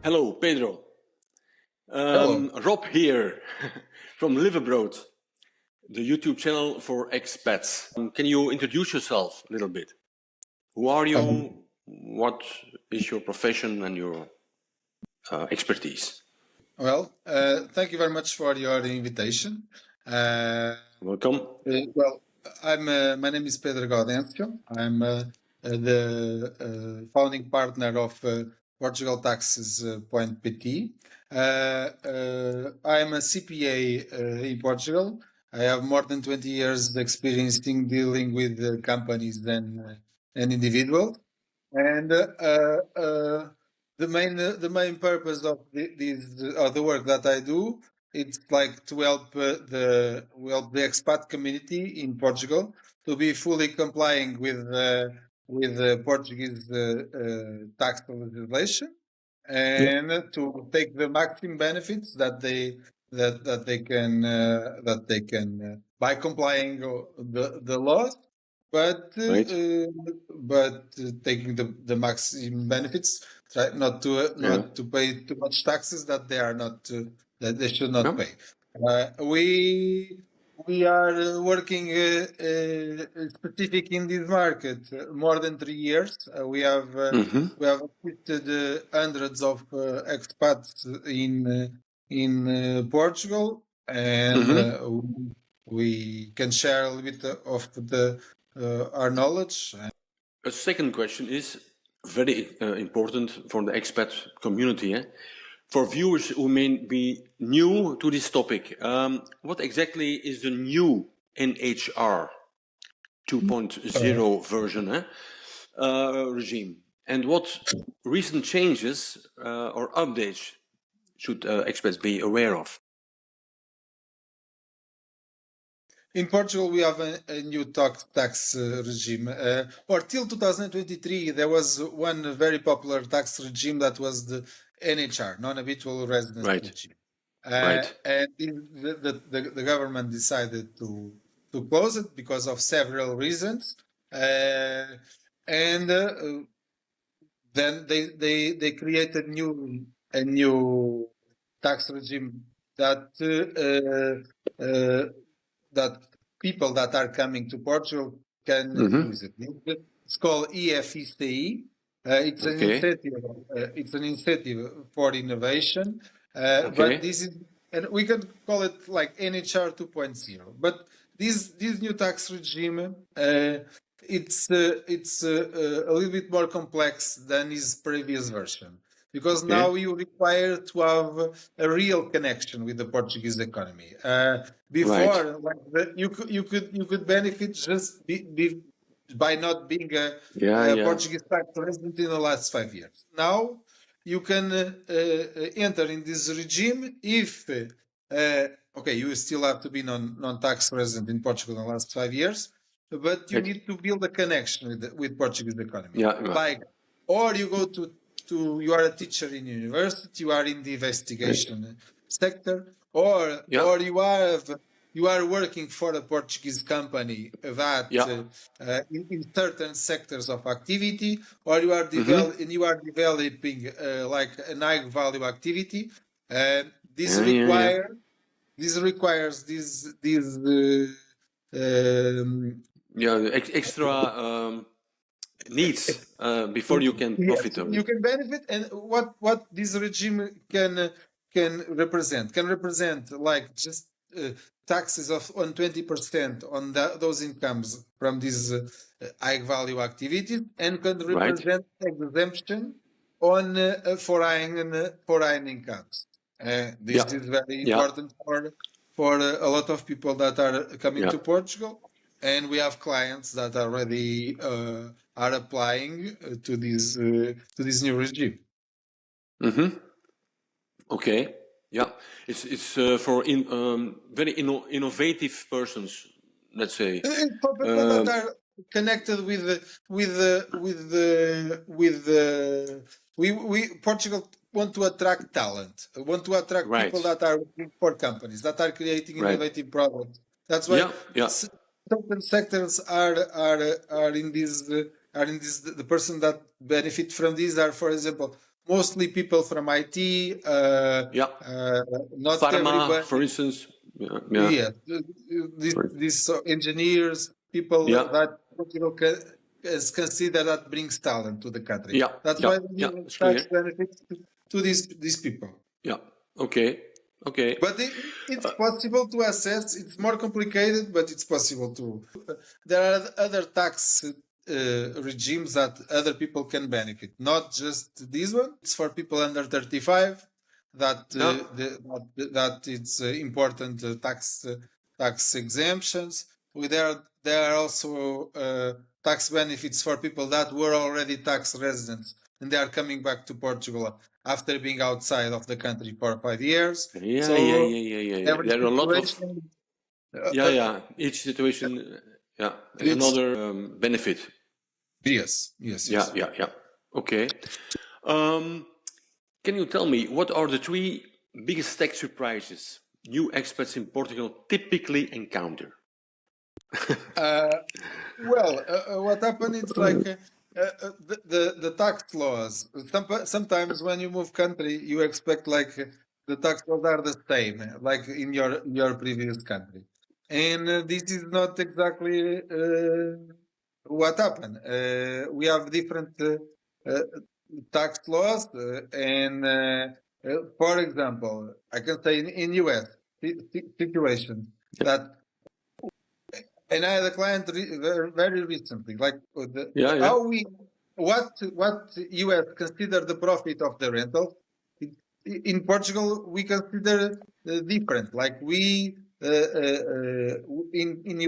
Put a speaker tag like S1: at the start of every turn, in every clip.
S1: Hello, Pedro.
S2: Hello.
S1: Rob here from Liveabroad, the YouTube channel for expats. Can you introduce yourself a little bit? Who are you? What is your profession and your expertise?
S2: Well, thank you very much for your invitation.
S1: Welcome.
S2: My name is Pedro Gaudêncio. I'm the founding partner of Portugal Taxes.pt. I'm a CPA in Portugal. I have more than 20 years experience in dealing with companies and individuals. And the main purpose of the work that I do, it's like to help the expat community in Portugal to be fully complying with the Portuguese tax legislation and to take the maximum benefits that they can by complying the laws, but
S1: Right.
S2: taking the maximum benefits, try not to pay too much taxes that they should not pay. We are working specific in this market more than 3 years. We have assisted hundreds of expats in Portugal, and we can share a little bit of our knowledge.
S1: A second question is very important for the expat community. For viewers who may be new to this topic, what exactly is the new NHR 2.0 version regime? And what recent changes or updates should expats be aware of?
S2: In Portugal, we have a new tax regime. Or till 2023, there was one very popular tax regime that was the NHR, non-habitual residence regime. And the government decided to close it because of several reasons. And then they created a new tax regime that people that are coming to Portugal can use it. It's called EFICE. It's an incentive. It's an incentive for innovation. But this is, and we can call it like NHR 2.0. But this new tax regime, it's a little bit more complex than his previous version, because now you require to have a real connection with the Portuguese economy. Before, you could benefit just by not being a Portuguese tax resident in the last 5 years. Now you can enter in this regime if you still have to be non-tax resident in Portugal in the last 5 years, but you need to build a connection with Portuguese economy. Or you go to you are a teacher in university, you are in the investigation sector, or you are working for a Portuguese company that in certain sectors of activity, or you are developing like an high value activity. This requires
S1: extra needs before you can profit.
S2: You can benefit, and what this regime can represent like just taxes on 20% on those incomes from these high value activities, and can represent exemption on foreign incomes. This is very important for a lot of people that are coming to Portugal, and we have clients that already are applying to this new regime.
S1: Okay. Yeah, it's for very innovative persons, let's say.
S2: For people that are connected Portugal want to attract talent, want to attract people that are working for companies that are creating innovative products. That's why certain sectors are in this. The person that benefit from these are, for example, mostly people from IT. Not
S1: Pharma,
S2: everybody.
S1: for instance.
S2: Yeah, these engineers, people that Portugal is considered that brings talent to the country. That's why they give tax benefits to these people.
S1: Yeah. Okay.
S2: But it's possible to assess. It's more complicated, but it's possible to. There are other tax regimes that other people can benefit, not just this one. It's for people under 35 that it's important tax exemptions. There are also tax benefits for people that were already tax residents and they are coming back to Portugal after being outside of the country for 5 years.
S1: Yeah. There are a lot of each situation another benefit.
S2: Yes.
S1: Yeah. Okay. Can you tell me what are the 3 biggest tax surprises new expats in Portugal typically encounter?
S2: What happened is like the tax laws. Sometimes when you move country, you expect like the tax laws are the same, like in your previous country, and this is not exactly what happened. We have different tax laws, and for example, I can say in US situation that. And I had a client very recently, like what US consider the profit of the rental. In Portugal, we consider different. Like in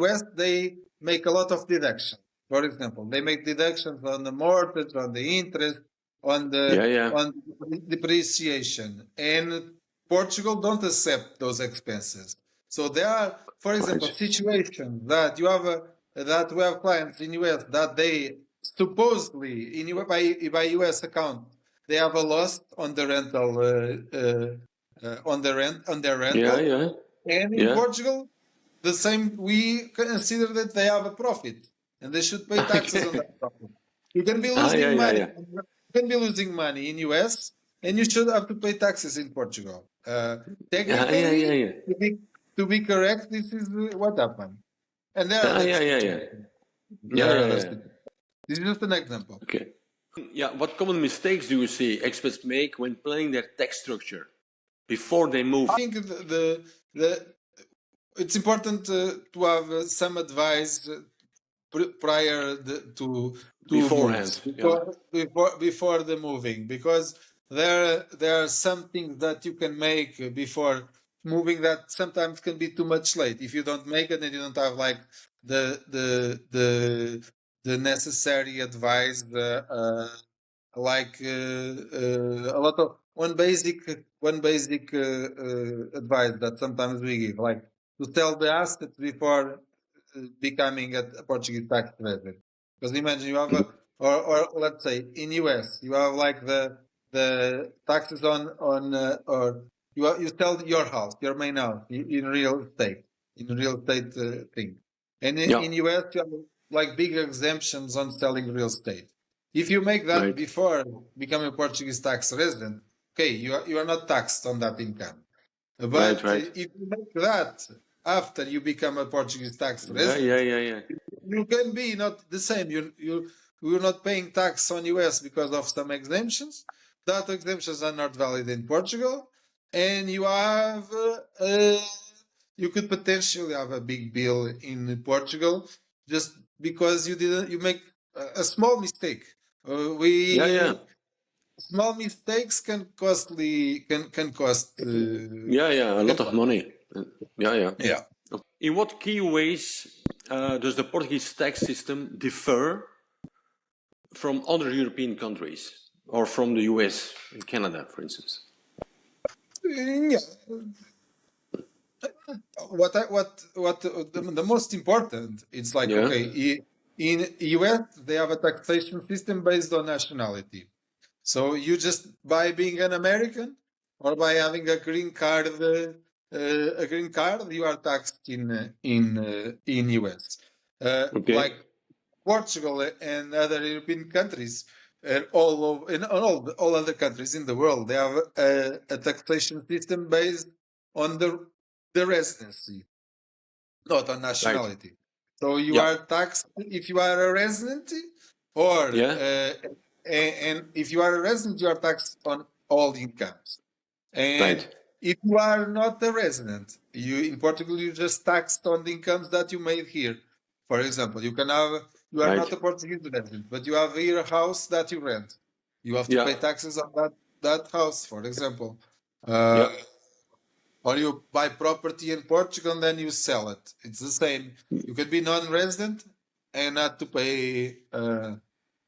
S2: US, they make a lot of deductions. For example, they make deductions on the mortgage, on the interest, on the depreciation, and Portugal don't accept those expenses. So there are, for example, situations that you have that we have clients in US that they supposedly by US account they have a loss on the rental on their rental. And in Portugal, the same we consider that they have a profit and they should pay taxes on that profit. You can be losing money. You can be losing money in US and you should have to pay taxes in Portugal. Technically, to be correct, this is what happened. And there are This is just an example.
S1: Okay. What common mistakes do you see expats make when planning their tax structure before they move?
S2: I think it's important to have some advice prior to
S1: beforehand,
S2: before the moving, because there are some things that you can make before moving that sometimes can be too much late. If you don't make it and you don't have like the necessary advice, like a lot of one basic advice that sometimes we give, like to sell the assets before becoming a Portuguese tax resident. Because imagine you have or let's say in US you have like the taxes on or you sell your house, your main house in real estate thing, and in US you have like big exemptions on selling real estate. If you make that before becoming a Portuguese tax resident, okay, you are not taxed on that income. But if you make that after you become a Portuguese tax resident, you can be not the same. You're not paying tax on US because of some exemptions. That exemptions are not valid in Portugal, and you have you could potentially have a big bill in Portugal just because you make a small mistake. Small mistakes can cost a
S1: lot of money. In what key ways does the Portuguese tax system differ from other European countries or from the US and Canada, for instance?
S2: What the most important, it's like okay, in US they have a taxation system based on nationality. So you just by being an American or by having a green card, you are taxed in US. Like Portugal and other European countries, in all other countries in the world, they have a taxation system based on the residency, not on nationality.
S1: Right.
S2: So you
S1: Yeah.
S2: are taxed if you are a resident, or
S1: Yeah.
S2: and if you are a resident, you are taxed on all incomes. And
S1: Right.
S2: if you are not a resident, you in Portugal you just taxed on the incomes that you made here. For example, you are not
S1: Right.
S2: a Portuguese resident, but you have here a house that you rent. You have to
S1: Yeah.
S2: pay taxes on that house, for example. Uh,
S1: Yeah.
S2: or you buy property in Portugal and then you sell it. It's the same. You can be non-resident and not to pay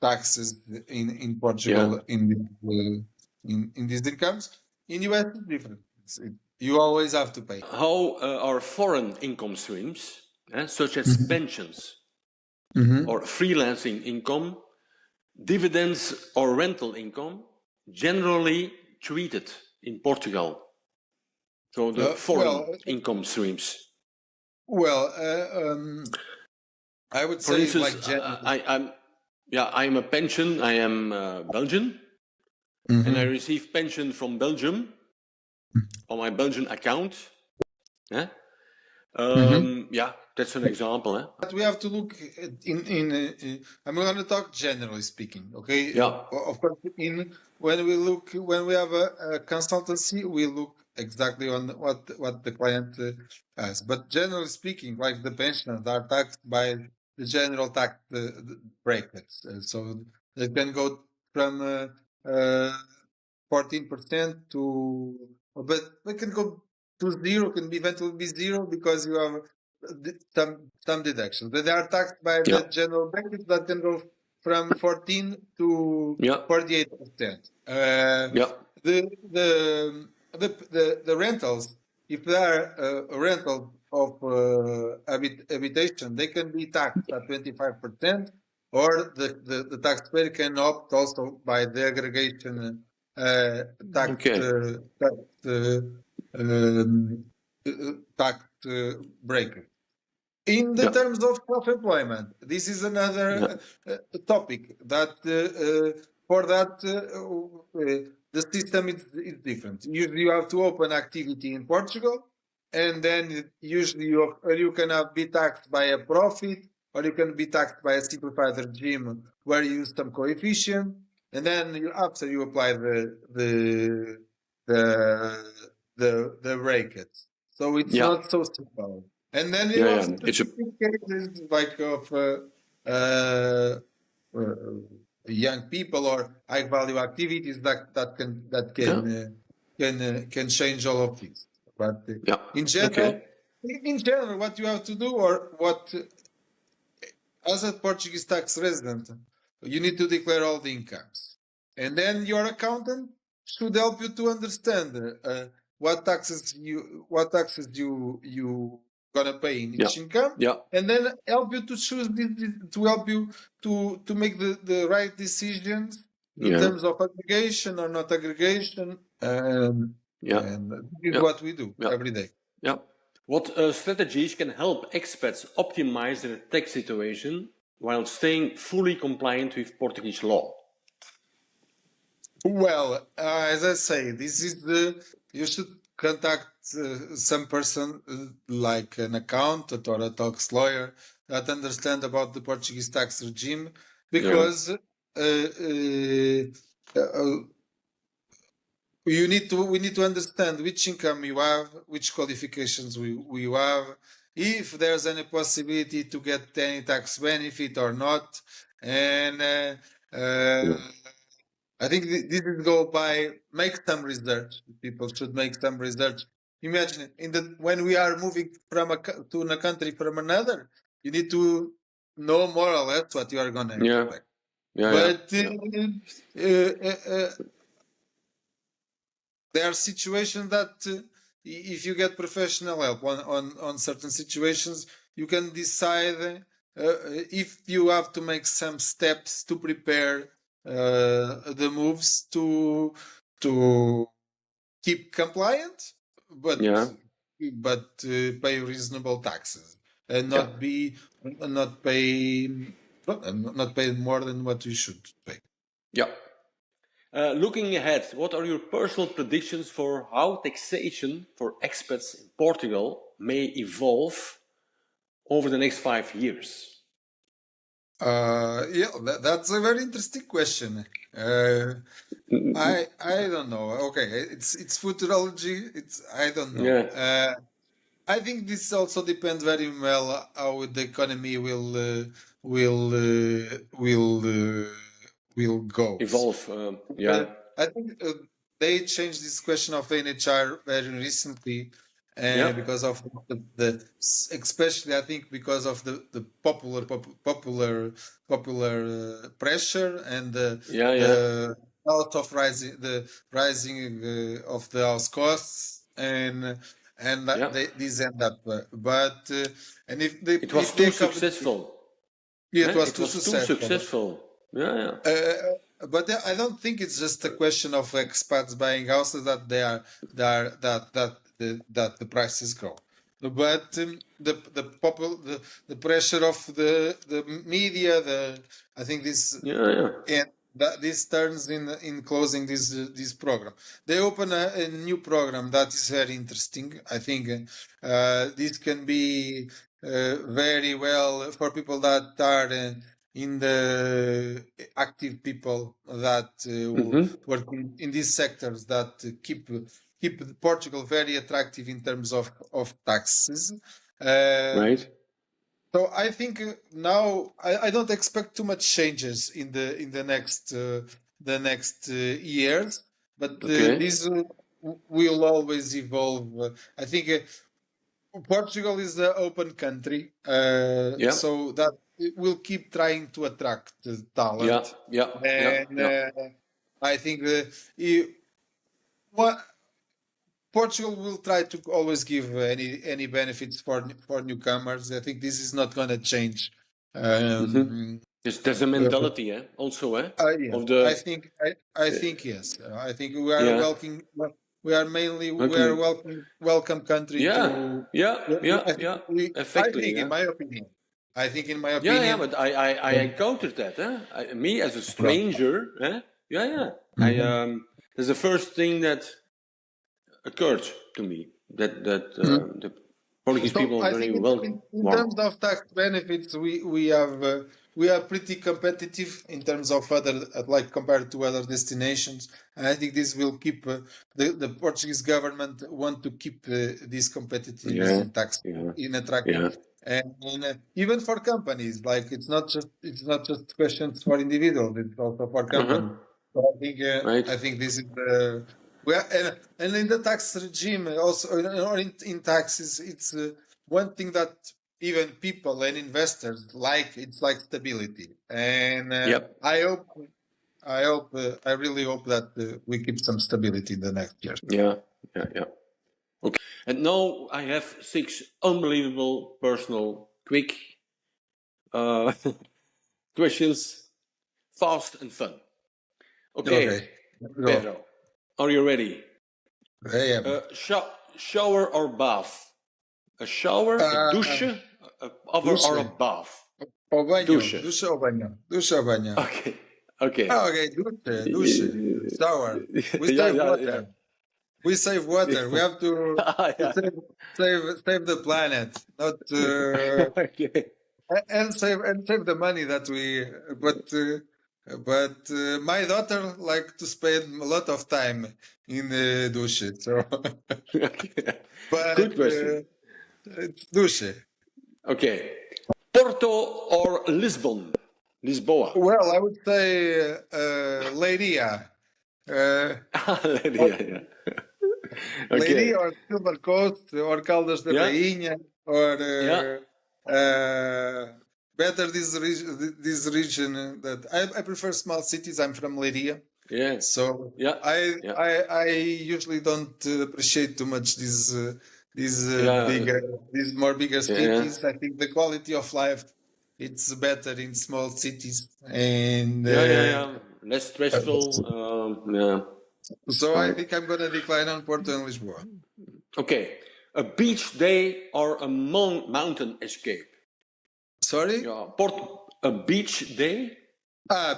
S2: taxes in
S1: Yeah.
S2: Portugal in these incomes. In US, it's different. You always have to pay.
S1: How are foreign income streams, such as
S2: Mhm.
S1: pensions
S2: Mhm.
S1: or freelancing income, dividends or rental income, generally treated in Portugal? So the foreign
S2: Well,
S1: income streams.
S2: well, I would
S1: For
S2: say
S1: instance,
S2: like generally.
S1: I'm a pension. I am Belgian, and I
S2: Mhm.
S1: receive pension from Belgium on my Belgian account. Yeah,
S2: Mhm.
S1: yeah, that's an example.
S2: But we have to look I'm going to talk generally speaking, okay?
S1: Yeah,
S2: Of course, when we have a consultancy, we look exactly on what the client has. But generally speaking, like the pensioners are taxed by the general tax brackets, so they can go from 14% to, but they can go to zero, can be eventually be zero because you have some deductions. But they are taxed by
S1: yeah,
S2: the general bracket that can go from 14 to
S1: yeah,
S2: 48%.
S1: yeah,
S2: The rentals, if they are a rental of habitation, they can be taxed at 25%, or the taxpayer can opt also by the aggregation tax
S1: okay,
S2: tax um, tax breaker. In the
S1: yeah,
S2: terms of self-employment, this is
S1: yeah,
S2: another topic that for that the system is different. Usually, you have to open activity in Portugal, and then usually you can be taxed by a profit, or you can be taxed by a simplified regime where you use some coefficient, and then after you apply the the brackets. So it's
S1: yeah,
S2: not so simple. And then you
S1: yeah,
S2: have
S1: yeah. It's a
S2: specific cases like of uh, uh, young people or high value activities that
S1: yeah,
S2: can change all of this. But
S1: yeah.
S2: in
S1: Okay,
S2: general, what you have to do, or what as a Portuguese tax resident, you need to declare all the incomes, and then your accountant should help you to understand what taxes you gonna pay in
S1: yeah,
S2: each income,
S1: yeah,
S2: and then help you to choose to help you to make the right decisions in
S1: yeah,
S2: terms of aggregation or not aggregation,
S1: yeah,
S2: and this is
S1: yeah,
S2: what we do
S1: yeah,
S2: every day.
S1: yeah. What strategies can help expats optimize their tax situation while staying fully compliant with Portuguese law?
S2: Well, as I say, this is you should contact some person like an accountant or a tax lawyer that understand about the Portuguese tax regime,
S1: Yeah,
S2: because we need to understand which income you have, which qualifications we have, if there's any possibility to get any tax benefit or not, and
S1: yeah,
S2: I think this is go by make some research. People should make some research. Imagine when we are moving from to a country from another, you need to know more or less what you are going to
S1: yeah,
S2: expect.
S1: yeah, yeah,
S2: But
S1: yeah,
S2: there are situations that if you get professional help on certain situations, you can decide if you have to make some steps to prepare the moves to keep compliant,
S1: yeah,
S2: pay reasonable taxes and
S1: yeah.
S2: not pay more than what you should pay.
S1: Yeah. Looking ahead, what are your personal predictions for how taxation for expats in Portugal may evolve over the next 5 years?
S2: That's a very interesting question. I don't know. Okay, it's futurology. I don't know.
S1: Yeah.
S2: I think this also depends very well how the economy will go.
S1: Evolve. Yeah.
S2: I think they changed this question of NHR very recently,
S1: Yeah.
S2: because of the especially I think because of the popular pressure and the out of rising of the house costs and these end up but and if they
S1: it was
S2: if
S1: too
S2: they
S1: successful.
S2: it was
S1: It
S2: too
S1: was too successful. Yeah.
S2: But I don't think it's just a question of expats buying houses that the prices go. But the pressure of the media, I think this and that this turns in closing this program. They open a new program that is very interesting. I think this can be very well for people that are in the active people that work in these sectors that keep Portugal very attractive in terms of taxes.
S1: Right.
S2: So I think now I don't expect too much changes in the next years, but this will always evolve. I think Portugal is an open country, so that it will keep trying to attract talent. I think what Portugal will try to always give any benefits for newcomers. I think this is not going to change.
S1: There's a mentality, also,
S2: yeah.
S1: of the.
S2: I think yes. I think we are welcoming. We are mainly we are welcome country to.
S1: Effectively,
S2: in my opinion. I think in my opinion.
S1: Yeah, but I encountered that. Me as a stranger. That's the first thing that occurred to me that the Portuguese people are very welcome.
S2: In terms of tax benefits, we are pretty competitive in terms of other like compared to other destinations, and I think this will keep the Portuguese government want to keep this competitiveness in tax in attracting. And even for companies, like it's not just questions for individuals; it's also for companies. So I think this is and in the tax regime also, or in taxes, it's one thing that even people and investors like. It's like stability, and I really hope that we keep some stability in the next years.
S1: Yeah. Okay, and now I have 6 unbelievable personal quick questions, fast and fun. Okay. Pedro, are you ready?
S2: I am.
S1: Shower or bath? A shower, a douche, or a bath?
S2: O banho. Douche ou banho? Douche ou banho?
S1: Okay.
S2: Douche. Shower. We save water. We save water. We have to save the planet, not and save the money that we. But my daughter like to spend a lot of time in the douche. So,
S1: good question.
S2: Douche.
S1: Okay, Porto or Lisbon? Lisboa.
S2: Well, I would say Leiria.
S1: Leiria,
S2: Leiria or Silver Coast or Caldas da Rainha or better this region that I prefer small cities. I'm from Leiria.
S1: Yeah.
S2: So I usually don't appreciate too much these more bigger cities. I think the quality of life it's better in small cities and
S1: less stressful.
S2: So I think I'm gonna decline on Porto and Lisboa.
S1: Okay, a beach day or a mountain escape?
S2: Sorry?
S1: A beach day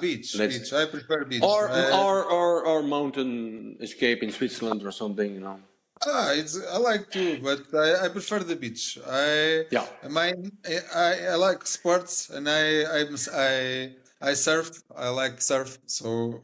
S2: Beach.
S1: Let's,
S2: Beach. I prefer beach.
S1: or mountain escape in Switzerland or something, you know.
S2: I like too, but I prefer the beach. I like sports, and I surf. I like surf, so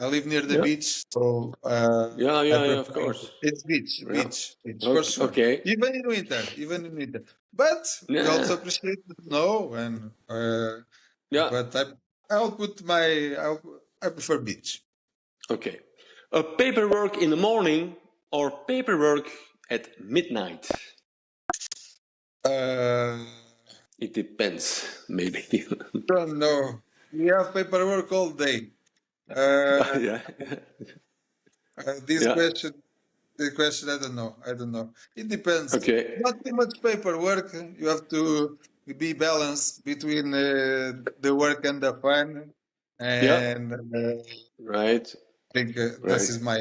S2: I live near the beach. So I prefer
S1: of course.
S2: it's beach,
S1: Yeah.
S2: beach for sure.
S1: Okay.
S2: Even in winter. But we also
S1: Yeah.
S2: appreciate the snow, and
S1: Yeah.
S2: but I prefer beach.
S1: Okay. Paperwork in the morning or paperwork at midnight? It depends, maybe.
S2: Don't know. We have paperwork all day.
S1: Yeah.
S2: This
S1: Yeah.
S2: question, the question, I don't know. It depends.
S1: Okay.
S2: Not too much paperwork. You have to be balanced between the work and the fun.
S1: Yeah.
S2: And
S1: Right.
S2: I think this is my.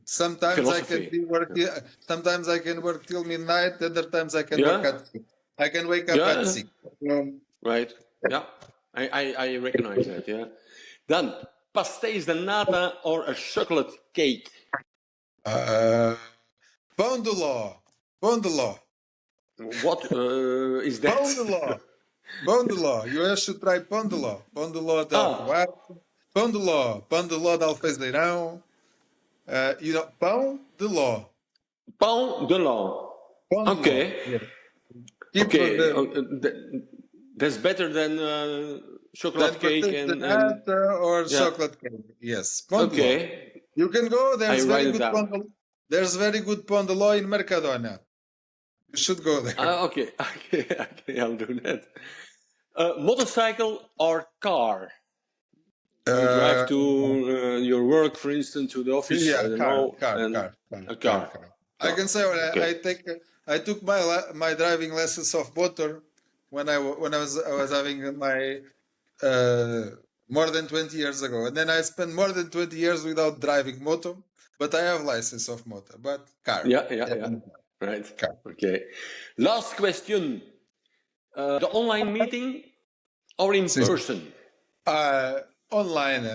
S2: Sometimes I can
S1: Philosophy.
S2: sometimes I can work till midnight. Other times I can work
S1: Yeah.
S2: at 6. I can wake up at
S1: Yeah.
S2: 6.
S1: Right. Yeah. I recognize that. Yeah. Then pastéis de nata or a chocolate cake?
S2: Pão de ló. Pão de ló.
S1: What is that?
S2: Pão de ló. Pão de ló. You should try pão de ló. Pão de ló de Alcobar. Pão de ló. Pão de ló de Alfezeirão. Pão de ló.
S1: Pão de ló.
S2: Pão de
S1: Okay.
S2: ló. Yeah.
S1: Okay. That's better than chocolate cake and
S2: or chocolate cake. Yes. Pão de ló.
S1: Okay.
S2: You can go. There's
S1: I
S2: very
S1: write it
S2: good
S1: down.
S2: pão de ló. There's very good pão de ló in Mercadona. You should go there.
S1: Okay. I'll do that. Motorcycle or car? You drive to your work, for instance, to the office.
S2: Yeah,
S1: I don't
S2: car.
S1: know. A car.
S2: I can say I took my driving lessons of motor when I was having my more than 20 years ago, and then I spent more than 20 years without driving motor, but I have license of motor, but car.
S1: Yeah. Right. Car. Okay. Last question: the online meeting or in person?
S2: Online.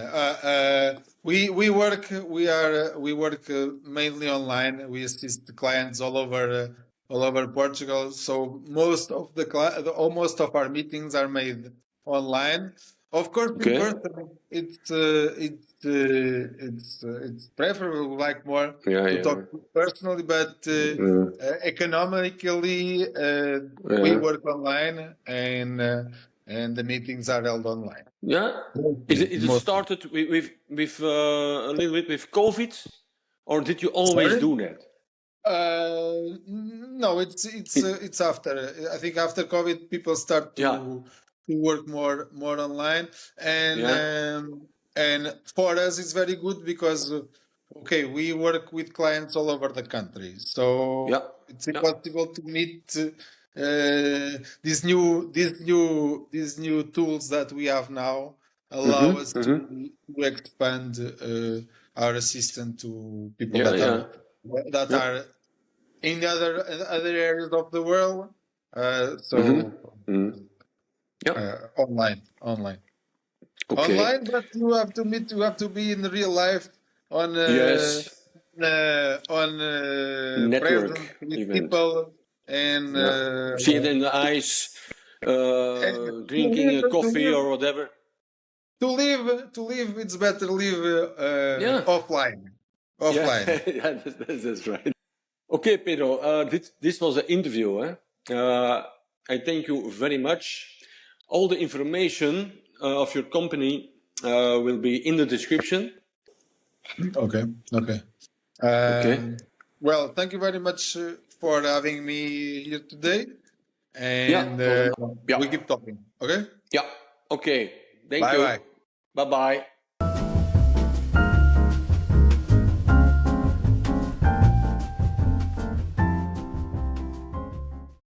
S2: We work mainly online. We assist clients all over Portugal. So most of our meetings are made online. Of course, in person, it's preferable. We like more to talk personally, but economically, we work online and the meetings are held online.
S1: Yeah. Is it started with a little bit with COVID, or did you always do that?
S2: No, it's after. I think after COVID, people start to work more online, and for us, it's very good because we work with clients all over the country, so it's impossible to meet. These new tools that we have now allow us to expand our assistance to people that are in the other areas of the world. Online. Okay. Online, but you have to meet. You have to be in real life on
S1: network
S2: with people. And
S1: see it in the eyes, drinking a coffee or whatever.
S2: To live, it's better live offline.
S1: Yeah, that's right. Okay, Pedro, this was an interview. I thank you very much. All the information of your company will be in the description.
S2: Okay. Well, thank you very much for having me here today. And we keep talking. Okay?
S1: Yeah. Okay. Thank you. Bye-bye.